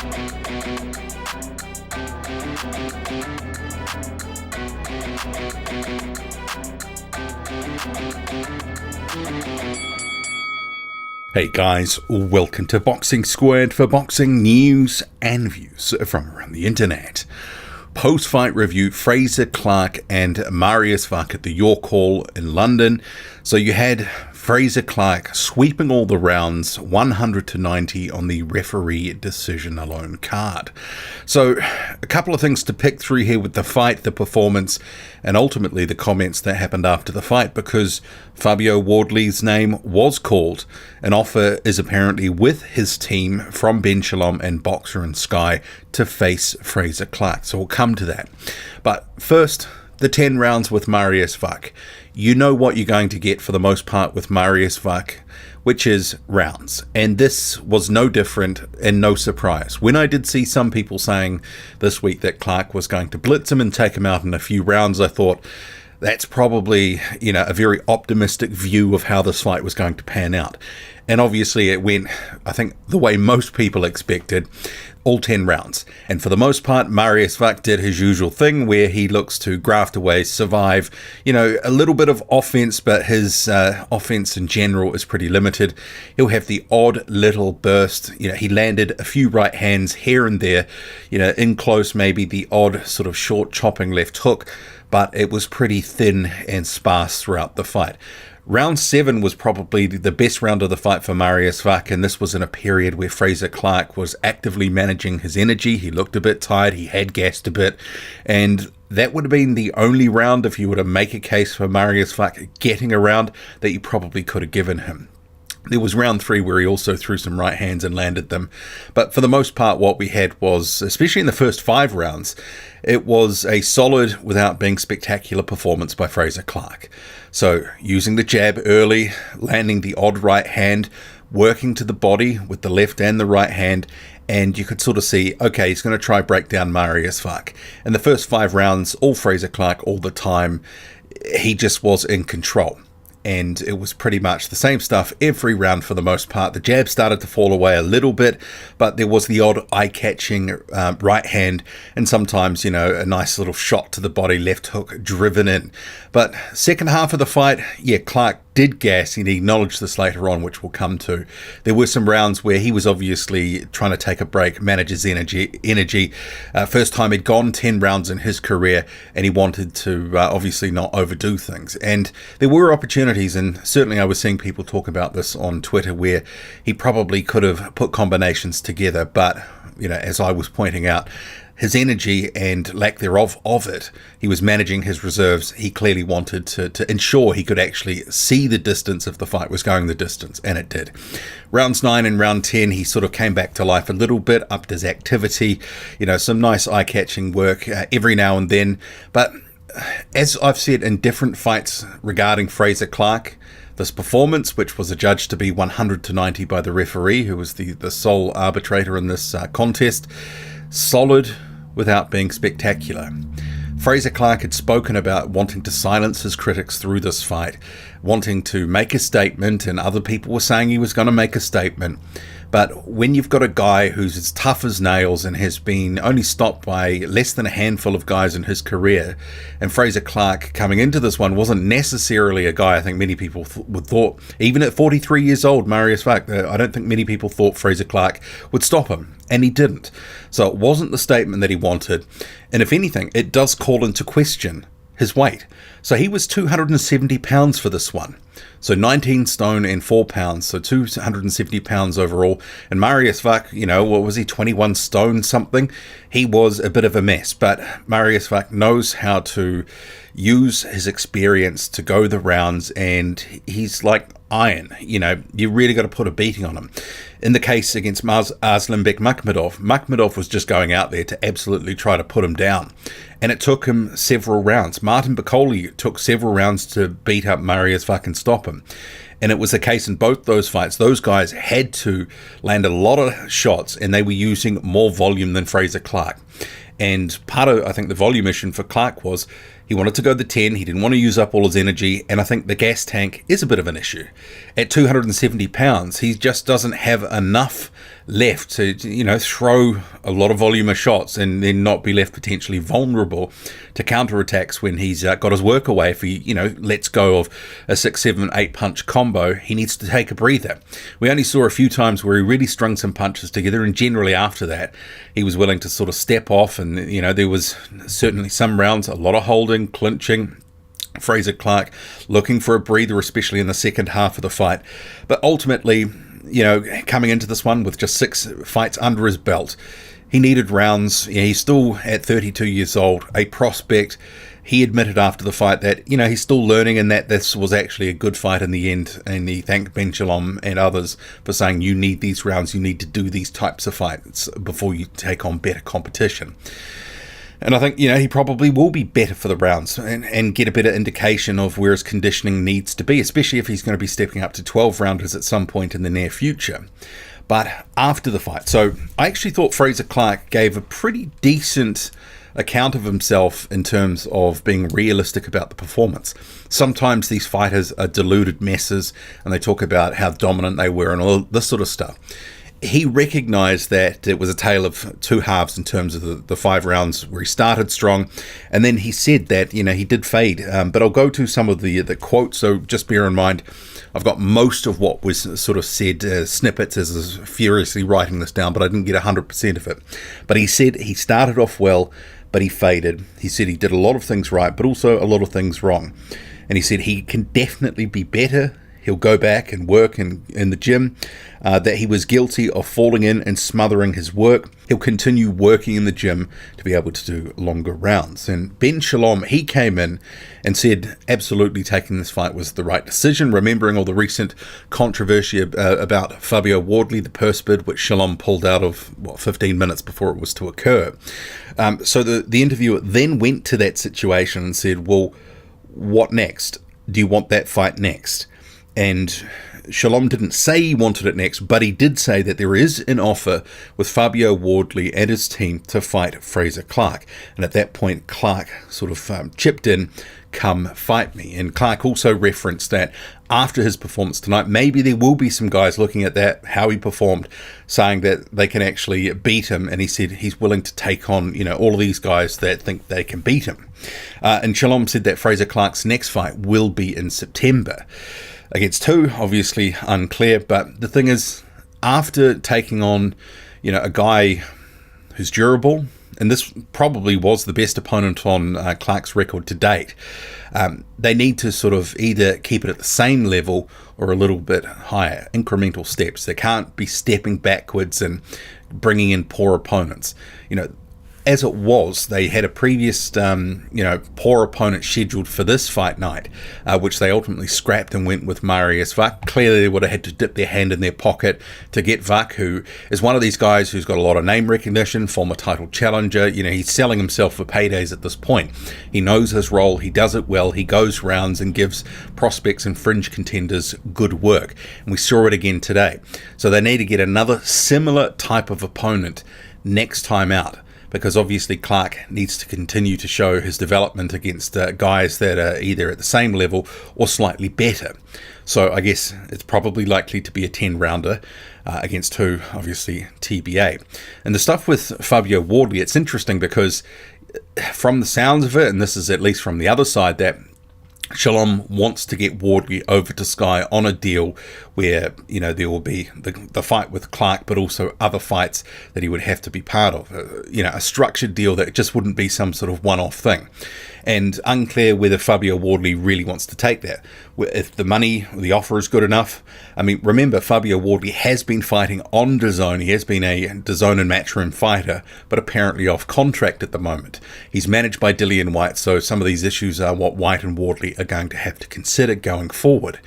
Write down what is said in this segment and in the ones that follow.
Hey guys, welcome to Boxing Squared for boxing news and views from around the internet. Post-fight review, Frazer Clarke and Mariusz Wach at the York Hall in London. So you had Frazer Clarke sweeping all the rounds 100-90 on the referee decision alone card. So a couple of things to pick through here with the fight, the performance, and ultimately the comments that happened after the fight, because Fabio Wardley's name was called. An offer is apparently with his team from Ben Shalom and Boxer and Sky to face Frazer Clarke. So we'll come to that. But first, the 10 rounds with Mariusz Wach. You know what you're going to get for the most part with Mariusz Wach, which is rounds. And this was no different and no surprise. When I did see some people saying this week that Clarke was going to blitz him and take him out in a few rounds, I thought that's probably, a very optimistic view of how this fight was going to pan out. And obviously it went, I think, the way most people expected, all 10 rounds. And for the most part, Mariusz Wach did his usual thing where he looks to graft away, survive, a little bit of offense, but his offense in general is pretty limited. He'll have the odd little burst. He landed a few right hands here and there, in close, maybe the odd sort of short chopping left hook, but it was pretty thin and sparse throughout the fight. Round 7 was probably the best round of the fight for Mariusz Wach, and this was in a period where Frazer Clarke was actively managing his energy. He looked a bit tired, he had gassed a bit, and that would have been the only round, if you were to make a case for Mariusz Wach getting a round, that you probably could have given him. There was round 3 where he also threw some right hands and landed them. But for the most part, what we had was, especially in the first 5 rounds, it was a solid, without being spectacular performance by Frazer Clarke. So using the jab early, landing the odd right hand, working to the body with the left and the right hand, and you could sort of see, okay, he's going to try break down Mariusz Wach. In the first 5 rounds, all Frazer Clarke all the time, he just was in control. And it was pretty much the same stuff every round for the most part. The jab started to fall away a little bit, but there was the odd eye-catching right hand, and sometimes, a nice little shot to the body, left hook driven in. But second half of the fight, Clarke did gas, and he acknowledged this later on, which we'll come to. There were some rounds where he was obviously trying to take a break, manage his energy. First time he'd gone 10 rounds in his career, and he wanted to obviously not overdo things. And there were opportunities, and certainly I was seeing people talk about this on Twitter, where he probably could have put combinations together, but as I was pointing out, his energy and lack thereof of it, he was managing his reserves. He clearly wanted to ensure he could actually see the distance if the fight was going the distance, and it did. Rounds 9 and round 10, he sort of came back to life a little bit, upped his activity, some nice eye-catching work every now and then. But as I've said in different fights regarding Frazer Clarke, this performance, which was adjudged to be 100-90 by the referee, who was the sole arbitrator in this contest, solid without being spectacular. Frazer Clarke had spoken about wanting to silence his critics through this fight, wanting to make a statement, and other people were saying he was going to make a statement. But when you've got a guy who's as tough as nails and has been only stopped by less than a handful of guys in his career, and Frazer Clarke coming into this one wasn't necessarily a guy I think many people would thought, even at 43 years old, Mariusz Wach, I don't think many people thought Frazer Clarke would stop him, and he didn't. So it wasn't the statement that he wanted, and if anything, it does call into question his weight. So he was 270 pounds for this one. So 19 stone and 4 pounds, so 270 pounds overall. And Mariusz Wach, what was he, 21 stone something? He was a bit of a mess, but Mariusz Wach knows how to use his experience to go the rounds, and he's like iron. You really got to put a beating on him. In the case against Arslanbek Makhmudov was just going out there to absolutely try to put him down. And it took him several rounds. Martin Bakole took several rounds to beat up Mariusz Wach and stop him. And it was the case in both those fights. Those guys had to land a lot of shots, and they were using more volume than Frazer Clarke. And part of, I think, the volume issue for Clarke was he wanted to go the 10. He didn't want to use up all his energy. And I think the gas tank is a bit of an issue. At 270 pounds, he just doesn't have enough left to, throw a lot of volume of shots and then not be left potentially vulnerable to counterattacks when he's got his work away. If he, lets go of a 6, 7, 8 punch combo, he needs to take a breather. We only saw a few times where he really strung some punches together, and generally after that, he was willing to sort of step off, and, there was certainly some rounds, a lot of holding, clinching, Frazer Clarke looking for a breather, especially in the second half of the fight. But ultimately, coming into this one with just 6 fights under his belt, he needed rounds. He's still at 32 years old, a prospect. He admitted after the fight that, he's still learning and that this was actually a good fight in the end. And he thanked Ben Shalom and others for saying, you need these rounds, you need to do these types of fights before you take on better competition. And I think, he probably will be better for the rounds and get a better indication of where his conditioning needs to be, especially if he's going to be stepping up to 12 rounders at some point in the near future. But after the fight, so I actually thought Frazer Clarke gave a pretty decent account of himself in terms of being realistic about the performance. Sometimes these fighters are deluded messes and they talk about how dominant they were and all this sort of stuff. He recognised that it was a tale of two halves in terms of the 5 rounds where he started strong, and then he said that he did fade. But I'll go to some of the quotes, so just bear in mind I've got most of what was sort of said, snippets, as I was furiously writing this down, but I didn't get 100% of it. But he said he started off well, but he faded. He said he did a lot of things right, but also a lot of things wrong. And he said he can definitely be better. He'll go back and work in the gym, that he was guilty of falling in and smothering his work. He'll continue working in the gym to be able to do longer rounds. And Ben Shalom, he came in and said absolutely taking this fight was the right decision, remembering all the recent controversy about Fabio Wardley, the purse bid, which Shalom pulled out of 15 minutes before it was to occur. So the interviewer then went to that situation and said, well, what next? Do you want that fight next? And Shalom didn't say he wanted it next, but he did say that there is an offer with Fabio Wardley and his team to fight Frazer Clarke. And at that point, Clarke sort of chipped in, come fight me. And Clarke also referenced that after his performance tonight, maybe there will be some guys looking at that, how he performed, saying that they can actually beat him. And he said he's willing to take on, all of these guys that think they can beat him. And Shalom said that Frazer Clarke's next fight will be in September. Against who, obviously unclear, but the thing is, after taking on, a guy who's durable, and this probably was the best opponent on Clarke's record to date, they need to sort of either keep it at the same level or a little bit higher, incremental steps. They can't be stepping backwards and bringing in poor opponents. As it was, they had a previous, poor opponent scheduled for this fight night, which they ultimately scrapped and went with Mariusz Wach. Clearly, they would have had to dip their hand in their pocket to get Wach, who is one of these guys who's got a lot of name recognition, former title challenger. He's selling himself for paydays at this point. He knows his role. He does it well. He goes rounds and gives prospects and fringe contenders good work. And we saw it again today. So they need to get another similar type of opponent next time out, because obviously Clarke needs to continue to show his development against guys that are either at the same level or slightly better. So I guess it's probably likely to be a 10-rounder against who, obviously, TBA. And the stuff with Fabio Wardley, it's interesting because from the sounds of it, and this is at least from the other side, that Shalom wants to get Wardley over to Sky on a deal where, there will be the fight with Clarke, but also other fights that he would have to be part of. A structured deal that just wouldn't be some sort of one-off thing. And unclear whether Fabio Wardley really wants to take that. If the money, the offer is good enough. Remember, Fabio Wardley has been fighting on DAZN. He has been a DAZN and Matchroom fighter, but apparently off contract at the moment. He's managed by Dillian Whyte, so some of these issues are what Whyte and Wardley are going to have to consider going forward.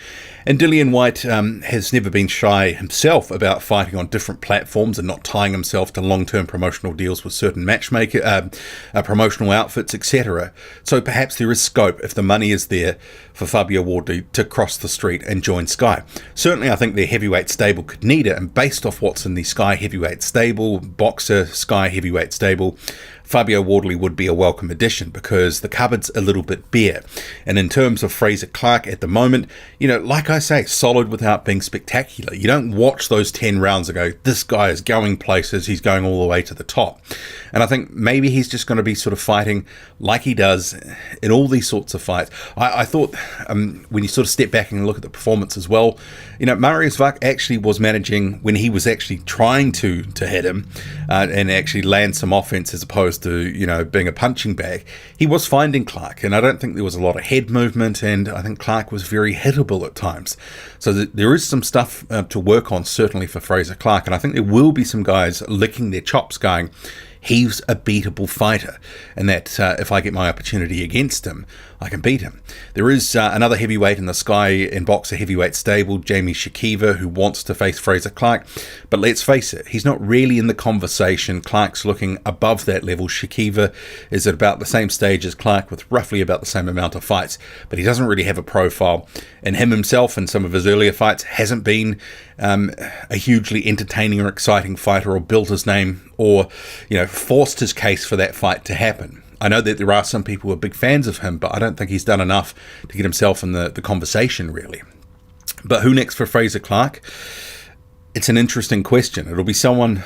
And Dillian Whyte has never been shy himself about fighting on different platforms and not tying himself to long-term promotional deals with certain promotional outfits, etc. So perhaps there is scope, if the money is there, for Fabio Wardley to cross the street and join Sky. Certainly I think their heavyweight stable could need it, and based off what's in the Sky heavyweight stable, Boxer Sky heavyweight stable, Fabio Wardley would be a welcome addition because the cupboard's a little bit bare. And in terms of Frazer Clarke at the moment, like I say, solid without being spectacular. You don't watch those 10 rounds and go, this guy is going places, he's going all the way to the top. And I think maybe he's just going to be sort of fighting like he does in all these sorts of fights. I thought when you sort of step back and look at the performance as well, Mariusz Wach actually was managing when he was actually trying to hit him and actually land some offense as opposed to, being a punching bag. He was finding Clarke, and I don't think there was a lot of head movement, and I think Clarke was very hittable at times. So there is some stuff to work on, certainly for Frazer Clarke, and I think there will be some guys licking their chops going, he's a beatable fighter, and that if I get my opportunity against him, I can beat him. There is another heavyweight in the Sky and Boxer heavyweight stable, Jamie Shakiva, who wants to face Frazer Clarke, but let's face it, he's not really in the conversation. Clarke's looking above that level. Shakiva is at about the same stage as Clarke with roughly about the same amount of fights, but he doesn't really have a profile, and him himself in some of his earlier fights hasn't been a hugely entertaining or exciting fighter, or built his name, or forced his case for that fight to happen. I know that there are some people who are big fans of him, but I don't think he's done enough to get himself in the conversation, really. But who next for Frazer Clarke? It's an interesting question. It'll be someone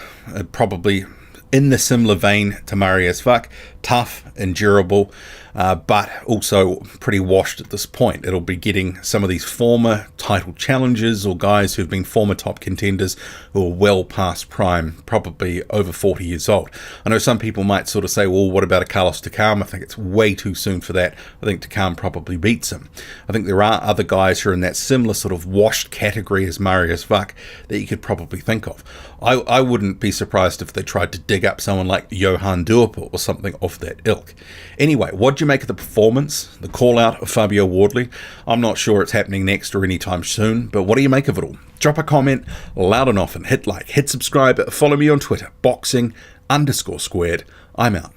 probably in the similar vein to Mariusz Wach, tough and durable, but also pretty washed at this point. It'll be getting some of these former title challengers or guys who've been former top contenders who are well past prime, probably over 40 years old. I know some people might sort of say, well, what about a Carlos Takam? I think it's way too soon for that. I think Takam probably beats him. I think there are other guys who are in that similar sort of washed category as Mariusz Wach that you could probably think of. I wouldn't be surprised if they tried to dig up someone like Johan Duiper or something of that ilk. Anyway, what do you make of the performance, the call out of Fabio Wardley? I'm not sure it's happening next or anytime soon, but what do you make of it all? Drop a comment loud and often, hit like, hit subscribe, follow me on Twitter, boxing_squared. I'm out.